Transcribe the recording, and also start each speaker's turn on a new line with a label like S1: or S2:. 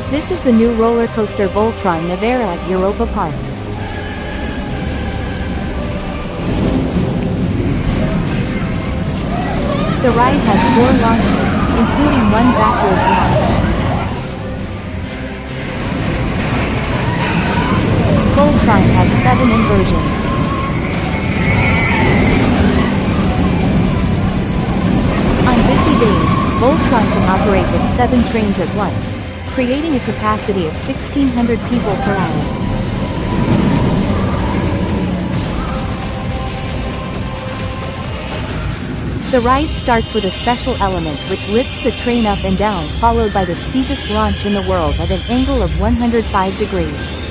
S1: This is the new roller coaster Voltron Nevera at Europa-Park. The ride has 4 launches, including one backwards launch. Voltron has 7 inversions. On busy days, Voltron can operate with 7 trains at once, creating a capacity of 1,600 people per hour. The ride starts with a special element which lifts the train up and down, followed by the steepest launch in the world at an angle of 105 degrees.